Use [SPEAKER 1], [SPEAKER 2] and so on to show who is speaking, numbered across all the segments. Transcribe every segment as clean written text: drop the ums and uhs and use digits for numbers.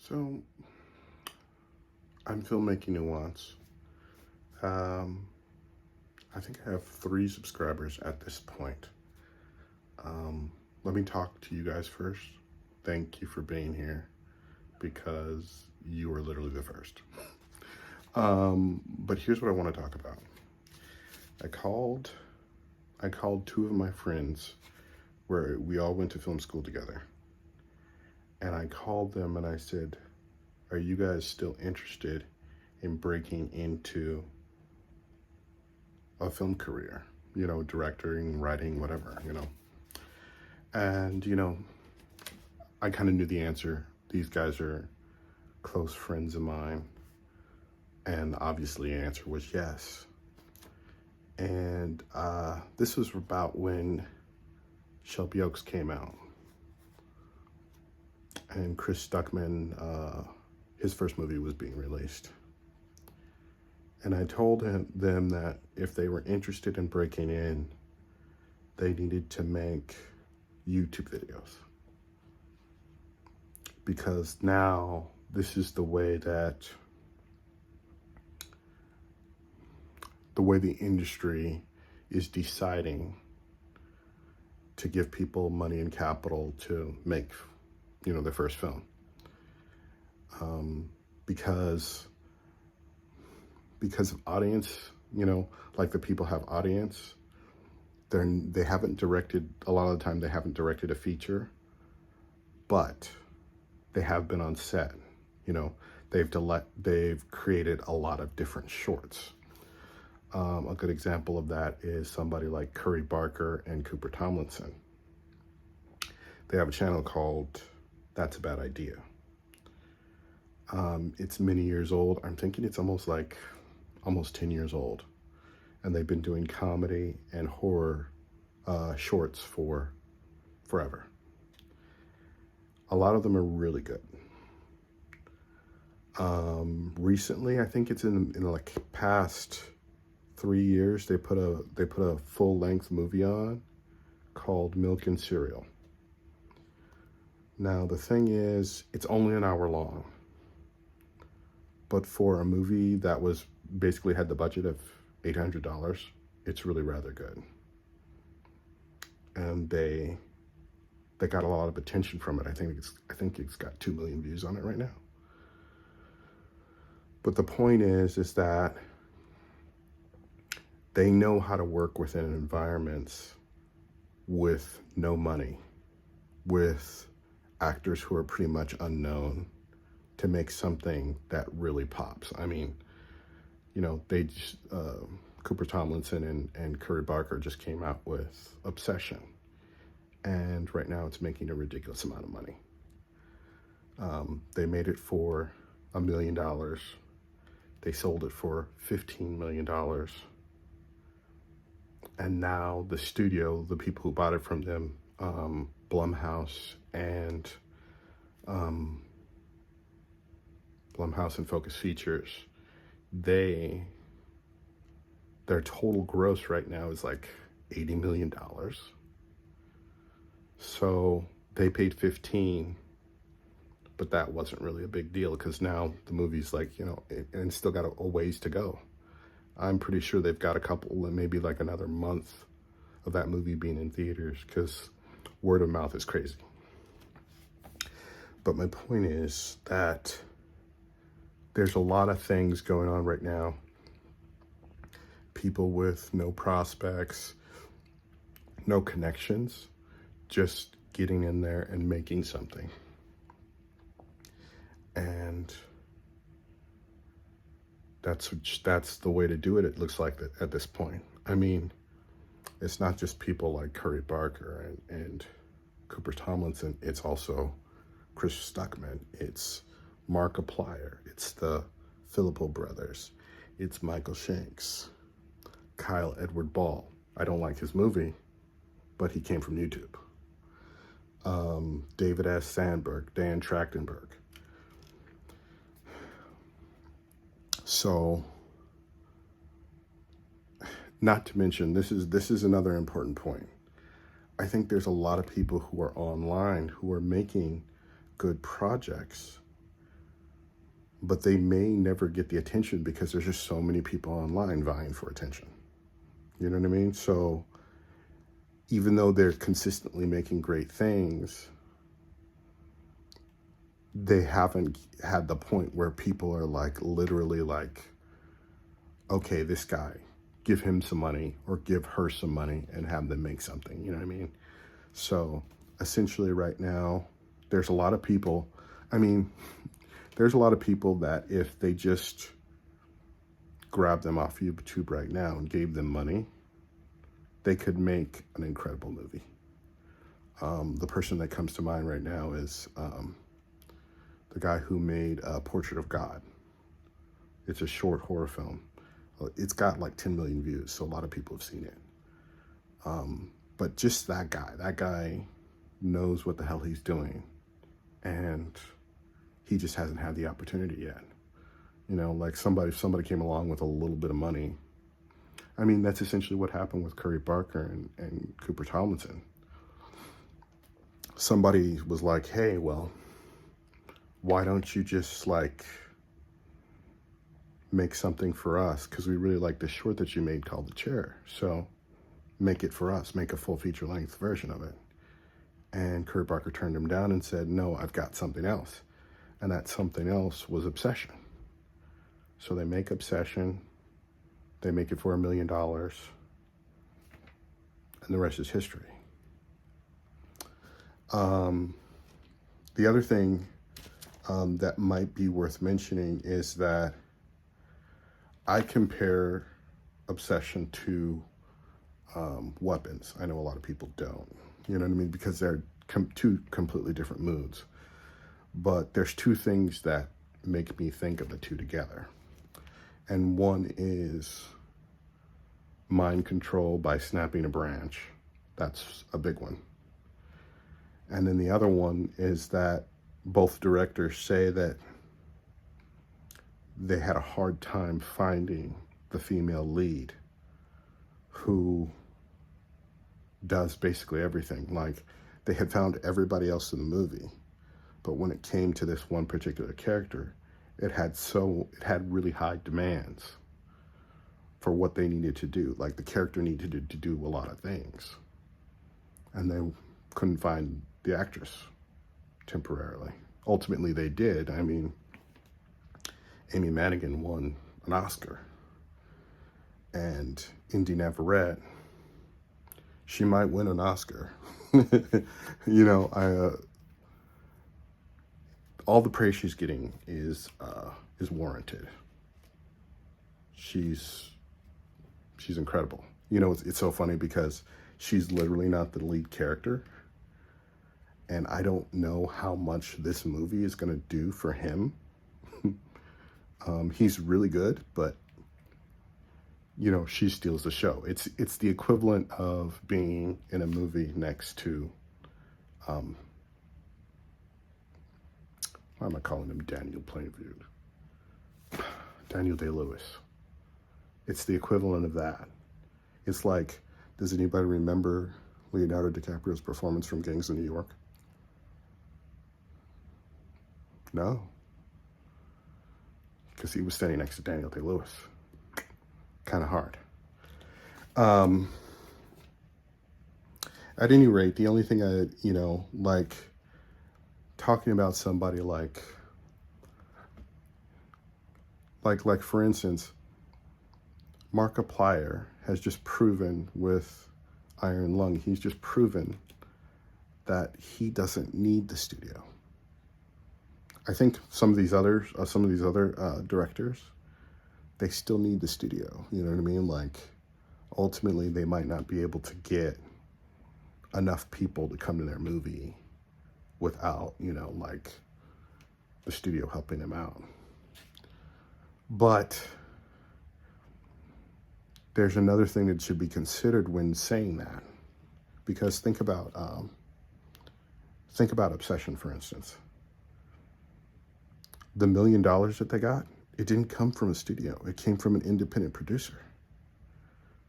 [SPEAKER 1] So, I'm Filmmaking Nuance. I think I have 3 subscribers at this point. Let me talk to you guys first. Thank you for being here because you were literally the first. But here's what I want to talk about. I called 2 of my friends where we all went to film school together. And I called them and I said, are you guys still interested in breaking into a film career? You know, directing, writing, whatever, you know. And, you know, I kind of knew the answer. These guys are close friends of mine. And obviously the answer was yes. And this was about when ShelbyOaks came out. And Stuckman, his first movie was being released. And I told them that if they were interested in breaking in, they needed to make YouTube videos. Because now this is the way the industry is deciding to give people money and capital to make, you know, their first film. Because of audience, you know, like the people have audience, they haven't directed, a lot of the time they haven't directed a feature, but they have been on set, you know, they've created a lot of different shorts. A good example of that is somebody like Curry Barker and Cooper Tomlinson. They have a channel called That's a Bad Idea. It's many years old. I'm thinking it's almost 10 years old. And they've been doing comedy and horror shorts for forever. A lot of them are really good. Recently, I think it's in like past 3 years, they put a full-length movie on called Milk and Cereal. Now, the thing is, it's only an hour long. But for a movie that was basically had the budget of $800, it's really rather good. And they got a lot of attention from it. I think it's got 2 million views on it right now. But the point is that they know how to work within environments with no money, with actors who are pretty much unknown, to make something that really pops. I mean, you know, Cooper Tomlinson and Curry Barker just came out with Obsession. And right now it's making a ridiculous amount of money. They made it for $1 million. They sold it for $15 million. And now the studio, the people who bought it from them, Blumhouse and Focus Features, their total gross right now is like $80 million. So they paid 15, but that wasn't really a big deal because now the movie's like, you know, and still got a ways to go. I'm pretty sure they've got a couple, maybe like another month of that movie being in theaters because word of mouth is crazy. But my point is that there's a lot of things going on right now. People with no prospects, no connections, just getting in there and making something. And that's the way to do it, it looks like at this point. I mean, it's not just people like Curry Barker and Cooper Tomlinson, it's also Chris Stuckman, it's Markiplier, it's the Philippou Brothers, it's Michael Shanks, Kyle Edward Ball. I don't like his movie, but he came from YouTube. David S. Sandberg, Dan Trachtenberg. So, not to mention, this is another important point. I think there's a lot of people who are online who are making good projects, but they may never get the attention because there's just so many people online vying for attention. You know what I mean? So even though they're consistently making great things, they haven't had the point where people are like, literally like, okay, this guy, give him some money or give her some money and have them make something. You know what I mean? So essentially right now, there's a lot of people, there's a lot of people that if they just grabbed them off YouTube right now and gave them money, they could make an incredible movie. The person that comes to mind right now is the guy who made Portrait of God. It's a short horror film. It's got like 10 million views, so a lot of people have seen it. But just that guy knows what the hell he's doing, and he just hasn't had the opportunity yet. You know, like if somebody came along with a little bit of money, that's essentially what happened with Curry Barker and Cooper Tomlinson. Somebody was like, hey, well, why don't you just like make something for us? Because we really like the short that you made called The Chair. So make it for us, make a full feature length version of it. And Curry Barker turned him down and said, no, I've got something else. And that something else was Obsession. So they make Obsession, they make it for $1 million, and the rest is history. The other thing that might be worth mentioning is that I compare Obsession to Weapons. I know a lot of people don't, you know what I mean? Because they're two completely different moods. But there's two things that make me think of the two together. And one is mind control by snapping a branch. That's a big one. And then the other one is that both directors say that they had a hard time finding the female lead who does basically everything. Like, they had found everybody else in the movie, but when it came to this one particular character, it had really high demands for what they needed to do. Like, the character needed to do a lot of things, and they couldn't find the actress temporarily. Ultimately, they did. Amy Madigan won an Oscar, and Indy Navarrete, she might win an Oscar. All the praise she's getting is warranted. She's incredible. It's so funny because she's literally not the lead character, and I don't know how much this movie is going to do for him. He's really good, but she steals the show. It's the equivalent of being in a movie next to why am I calling him Daniel Plainview? Daniel Day-Lewis. It's the equivalent of that. It's like, does anybody remember Leonardo DiCaprio's performance from Gangs of New York? No. Because he was standing next to Daniel Day-Lewis. Kind of hard. At any rate, the only thing talking about somebody like for instance, Markiplier has just proven with Iron Lung, he's just proven that he doesn't need the studio. I think some of these other directors, they still need the studio. You know what I mean? Like, ultimately, they might not be able to get enough people to come to their movie without, the studio helping them out. But there's another thing that should be considered when saying that, because think about Obsession, for instance. The $1 million that they got, it didn't come from a studio. It came from an independent producer.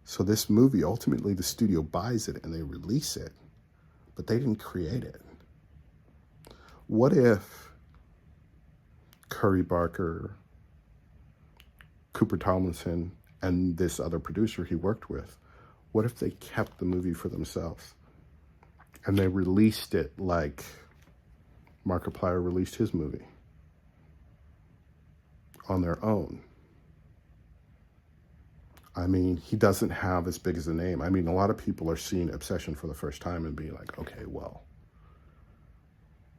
[SPEAKER 1] So this movie, ultimately, the studio buys it and they release it, but they didn't create it. What if Curry Barker, Cooper Tomlinson, and this other producer he worked with, what if they kept the movie for themselves? And they released it like Markiplier released his movie on their own. I mean, he doesn't have as big as a name. I mean, a lot of people are seeing Obsession for the first time and being like, okay, well,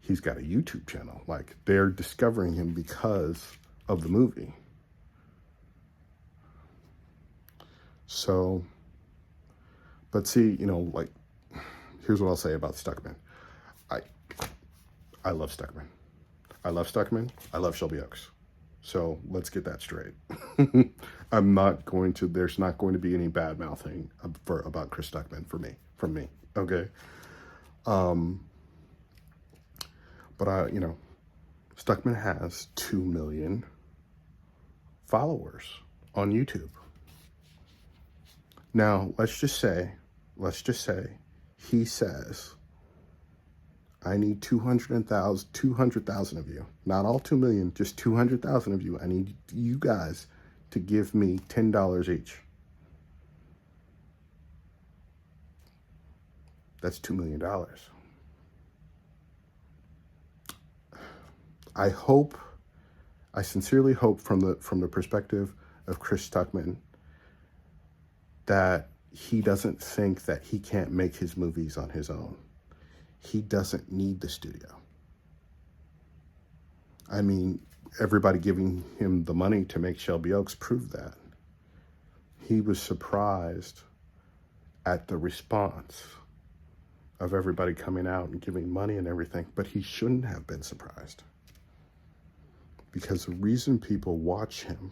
[SPEAKER 1] he's got a YouTube channel. Like, they're discovering him because of the movie. So, but see, you know, like, here's what I'll say about Stuckman. I love Stuckman. I love Stuckman. I love ShelbyOaks. So let's get that straight. I'm not going to, there's not going to be any bad mouthing about Chris Stuckman from me. Okay. But you know, Stuckman has 2 million followers on YouTube. Now, let's just say he says, I need 200,000 of you, not all 2 million, just 200,000 of you. I need you guys to give me $10 each. That's $2 million. I sincerely hope from the perspective of Chris Stuckman that he doesn't think that he can't make his movies on his own. He doesn't need the studio. I mean, everybody giving him the money to make ShelbyOaks proved that. He was surprised at the response of everybody coming out and giving money and everything, but he shouldn't have been surprised. Because the reason people watch him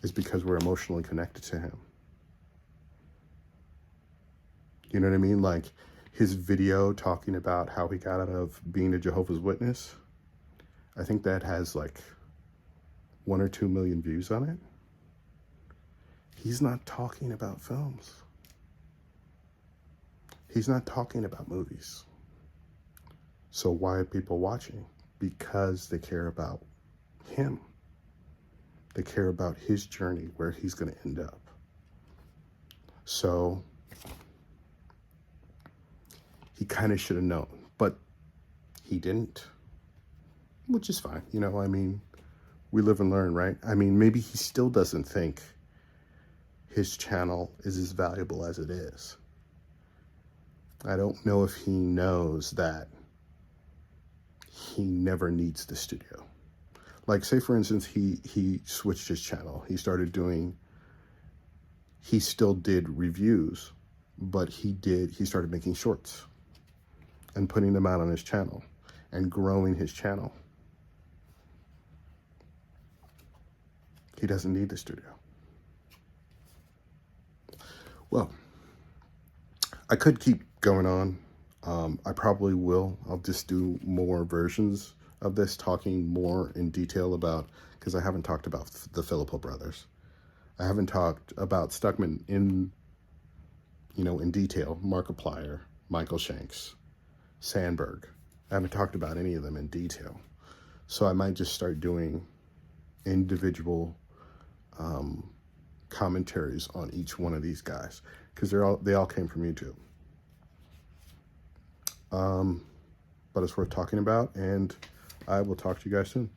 [SPEAKER 1] is because we're emotionally connected to him. You know what I mean? Like, his video talking about how he got out of being a Jehovah's Witness, I think that has like 1 or 2 million views on it. He's not talking about films. He's not talking about movies. So why are people watching? Because they care about him. They care about his journey, where he's going to end up. So he kind of should have known, but he didn't, which is fine. You know, I mean, we live and learn, right? I mean, maybe he still doesn't think his channel is as valuable as it is. I don't know if he knows that he never needs the studio. Like, say for instance, he switched his channel. He still did reviews, but he started making shorts and putting them out on his channel and growing his channel. He doesn't need the studio. Well, I could keep going on. I probably will. I'll just do more versions of this, talking more in detail about, because I haven't talked about the Philippou brothers. I haven't talked about Stuckman in detail. Markiplier, Michael Shanks, Sandberg. I haven't talked about any of them in detail. So I might just start doing individual commentaries on each one of these guys, because they all came from YouTube. But it's worth talking about, and I will talk to you guys soon.